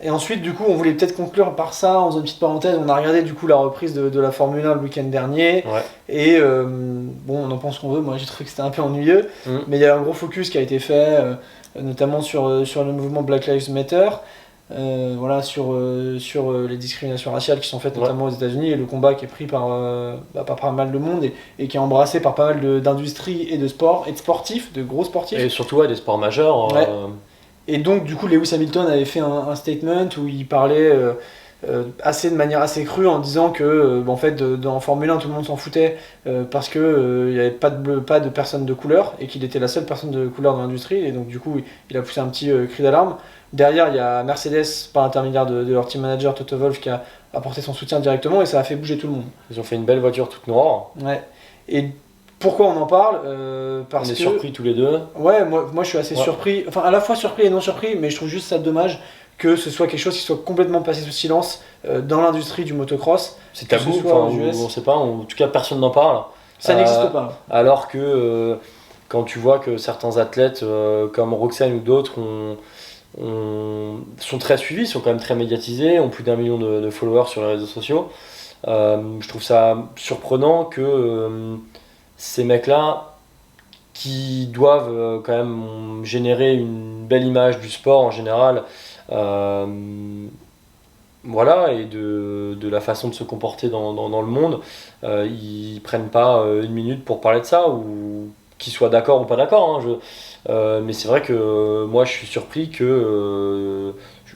Et ensuite, du coup, on voulait peut-être conclure par ça, en faisant une petite parenthèse. On a regardé du coup la reprise de la Formule 1 le week-end dernier. Ouais. Et bon, on en pense qu'on veut. Moi, j'ai trouvé que c'était un peu ennuyeux. Mais il y a un gros focus qui a été fait, notamment sur le mouvement Black Lives Matter. Voilà, sur les discriminations raciales qui sont faites notamment aux États-Unis et le combat qui est pris par pas mal de monde et qui est embrassé par pas mal d'industries et de sports et de sportifs, de gros sportifs. Et surtout des sports majeurs. Ouais. Et donc, du coup, Lewis Hamilton avait fait un statement où il parlait de manière assez crue en disant que, en fait, dans Formule 1, tout le monde s'en foutait parce qu'il n'y avait pas de personne de couleur et qu'il était la seule personne de couleur dans l'industrie. Et donc, du coup, il a poussé un petit cri d'alarme. Derrière, il y a Mercedes, par l'intermédiaire de leur team manager Toto Wolff, qui a apporté son soutien directement et ça a fait bouger tout le monde. Ils ont fait une belle voiture toute noire. Ouais. Et pourquoi on en parle parce On est que... surpris tous les deux. Ouais, moi je suis assez surpris, enfin à la fois surpris et non surpris, mais je trouve juste ça dommage que ce soit quelque chose qui soit complètement passé sous silence dans l'industrie du motocross. C'est tabou, on sait pas, en tout cas personne n'en parle. Ça n'existe pas. Alors que quand tu vois que certains athlètes comme Roxane ou d'autres sont très suivis, sont quand même très médiatisés, ont plus d'1 million de followers sur les réseaux sociaux, je trouve ça surprenant que ces mecs-là, qui doivent quand même générer une belle image du sport en général, voilà, et de la façon de se comporter dans le monde, ils prennent pas une minute pour parler de ça, ou qu'ils soient d'accord ou pas d'accord. Mais c'est vrai que moi je suis surpris je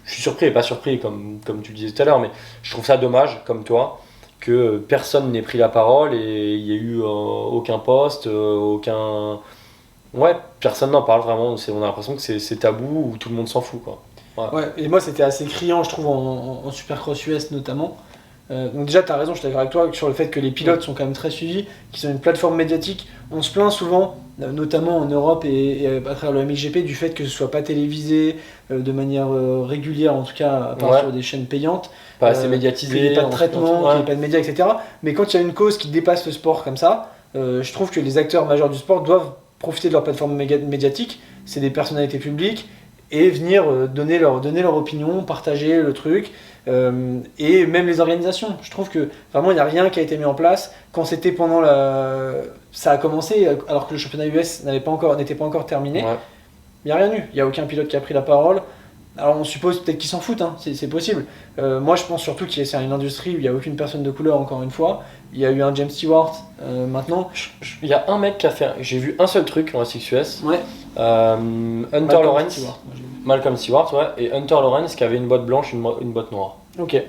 suis surpris et pas surpris comme tu le disais tout à l'heure, mais je trouve ça dommage, comme toi, que personne n'ait pris la parole et il n'y ait eu aucun post, aucun... Ouais, personne n'en parle vraiment, on a l'impression que c'est tabou ou tout le monde s'en fout, quoi. Ouais, et moi c'était assez criant, je trouve, en Supercross US notamment. Donc déjà, tu as raison, je suis d'accord avec toi sur le fait que les pilotes sont quand même très suivis, qu'ils ont une plateforme médiatique. On se plaint souvent, notamment en Europe et à travers le MXGP, du fait que ce soit pas télévisé de manière régulière, en tout cas à part sur des chaînes payantes. Pas assez médiatisé. Qu'il n'y ait pas de traitement, qu'il n'y ait pas de médias, etc. Mais quand il y a une cause qui dépasse le sport comme ça, je trouve que les acteurs majeurs du sport doivent profiter de leur plateforme médiatique. C'est des personnalités publiques et venir donner leur opinion, partager le truc. Et même les organisations, je trouve que vraiment il n'y a rien qui a été mis en place quand c'était pendant ça a commencé alors que le championnat US n'était pas encore terminé. Il n'y a rien eu, il n'y a aucun pilote qui a pris la parole. Alors on suppose peut-être qu'ils s'en foutent, hein, c'est possible. Moi je pense surtout que c'est une industrie où il n'y a aucune personne de couleur, encore une fois. Il y a eu un James Stewart maintenant. Il y a un mec qui a fait, j'ai vu un seul truc en SXUS. Ouais. Hunter Lawrence. Malcolm Stewart, ouais, et Hunter Lawrence qui avait une boîte blanche, une boîte noire. Ok.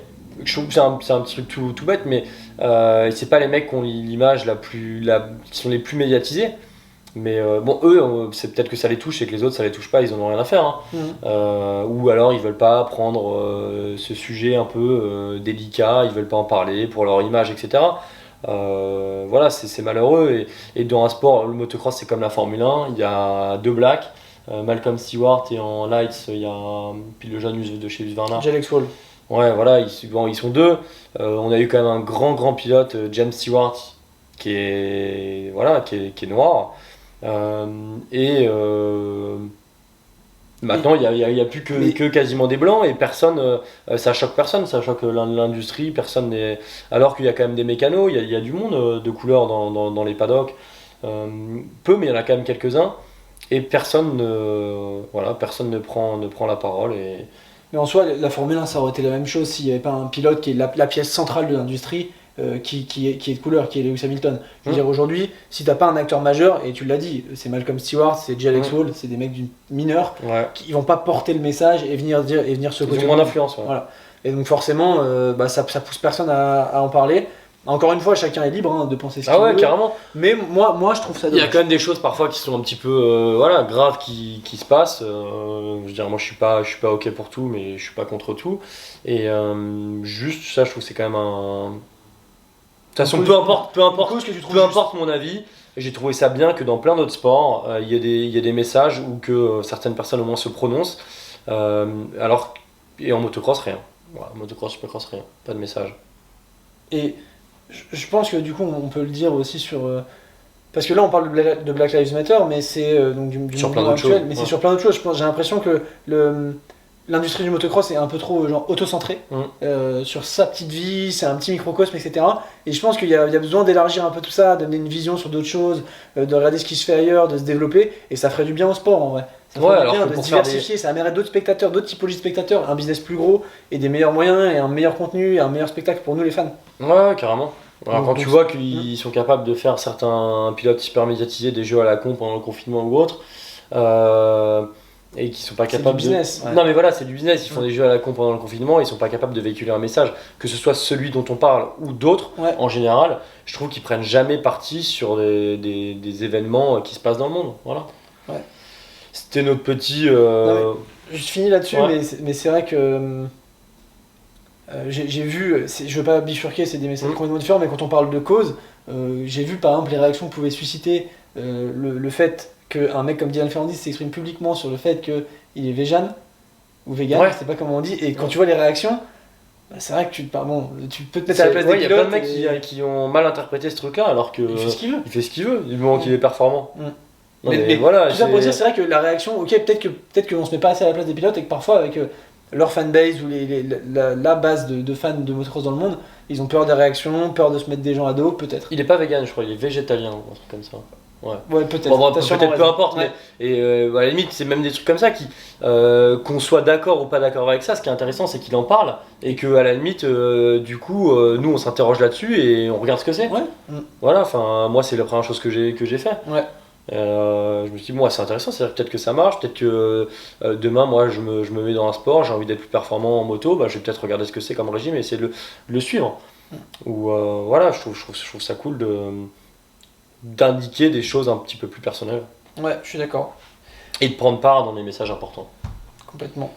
Je trouve que c'est un petit truc tout bête, mais c'est pas les mecs qui ont l'image qui sont les plus médiatisés. Mais bon, eux, c'est peut-être que ça les touche et que les autres ça les touche pas, ils en ont rien à faire. Hein. Ou alors ils veulent pas prendre ce sujet un peu délicat, ils veulent pas en parler pour leur image, etc. Voilà, c'est malheureux. Et dans un sport, le motocross c'est comme la Formule 1, il y a deux blacks. Malcolm Stewart et en lights il y a puis le jeune de chez Husqvarna, Alex Wall. Ouais, voilà, ils sont deux. On a eu quand même un grand pilote, James Stewart, qui est noir. Maintenant il y a plus que quasiment des blancs et personne, ça choque personne, ça choque l'industrie, personne n'est... Alors qu'il y a quand même des mécanos, il y a du monde de couleur dans les paddocks, peu, mais il y en a quand même quelques-uns. Et personne ne prend la parole. Mais en soi, la Formule 1, ça aurait été la même chose s'il n'y avait pas un pilote qui est la pièce centrale de l'industrie, qui est de couleur, qui est Lewis Hamilton. Je veux dire, aujourd'hui, si t'as pas un acteur majeur, et tu l'as dit, c'est Malcolm Stewart, c'est Alex Wall, c'est des mecs mineurs, qui vont pas porter le message et venir se côté. Ils ont moins d'influence. Voilà. Et donc forcément, ça pousse personne à en parler. Encore une fois, chacun est libre de penser ce qu'il veut. Carrément. Mais moi, je trouve ça dommage. Il y a quand même des choses parfois qui sont un petit peu graves qui se passent. Je veux dire, moi je suis pas ok pour tout, mais je suis pas contre tout. Et juste ça, je trouve que c'est quand même un... De toute façon, peu importe mon avis, j'ai trouvé ça bien que dans plein d'autres sports, il y a des messages ou que certaines personnes au moins se prononcent. Et en motocross, rien. Voilà, motocross, supercross, rien. Pas de message. Et je pense que du coup on peut le dire aussi sur... parce que là on parle de Black Lives Matter, mais c'est donc du sur mouvement actuel, mais c'est sur plein d'autres choses. J'ai l'impression que l'industrie du motocross est un peu trop genre auto-centrée sur sa petite vie, c'est un petit microcosme, etc. Et je pense qu'il y a besoin d'élargir un peu tout ça, d'amener une vision sur d'autres choses, de regarder ce qui se fait ailleurs, de se développer, et ça ferait du bien au sport en vrai. Ça ferait du bien de se diversifier, ça amènerait d'autres spectateurs, d'autres typologies de spectateurs, un business plus gros, et des meilleurs moyens, et un meilleur contenu, et un meilleur spectacle pour nous les fans. Ouais, carrément. Alors, quand tu vois qu'ils sont capables de faire certains pilotes hyper médiatisés des jeux à la con pendant le confinement ou autre, et qui sont pas capables du business, de... Non mais voilà, c'est du business, ils font des jeux à la con pendant le confinement, ils sont pas capables de véhiculer un message, que ce soit celui dont on parle ou d'autres, en général, je trouve qu'ils prennent jamais parti sur des événements qui se passent dans le monde, voilà. Ouais. C'était notre petit... Je finis là-dessus, mais c'est vrai que... j'ai vu, je veux pas bifurquer, c'est des messages complètement différents, mais quand on parle de cause, j'ai vu par exemple les réactions que pouvait susciter le fait qu'un mec comme Dylan Ferrandis s'exprime publiquement sur le fait qu'il est vegan ou vegan, je sais pas comment on dit, et quand tu vois les réactions, c'est vrai que tu peux te mettre à la place des pilotes. Il y a plein de mecs qui ont mal interprété ce truc-là, alors que il fait ce qu'il veut. Il fait ce qu'il veut, du moment qu'il est performant. Non, mais voilà, tout ça pour dire, c'est vrai que la réaction, ok, peut-être qu'on se met pas assez à la place des pilotes et que parfois avec leur fanbase ou la base de fans de motocross dans le monde, ils ont peur des réactions, peur de se mettre des gens à dos, peut-être. Il est pas vegan, je crois, il est végétalien ou un truc comme ça. Ouais, peut-être. Bon, peut-être, peu importe, mais à la limite, c'est même des trucs comme ça qui, qu'on soit d'accord ou pas d'accord avec ça, ce qui est intéressant, c'est qu'il en parle et que à la limite, du coup, nous on s'interroge là-dessus et on regarde ce que c'est. Voilà, enfin, moi c'est la première chose que j'ai fait. Je me suis dit, moi c'est intéressant, c'est-à-dire peut-être que ça marche, peut-être que demain, moi je me mets dans un sport, j'ai envie d'être plus performant en moto, bah, je vais peut-être regarder ce que c'est comme régime et essayer de le suivre. Ou voilà, je trouve ça cool d'indiquer des choses un petit peu plus personnelles. Ouais, je suis d'accord. Et de prendre part dans des messages importants. Complètement.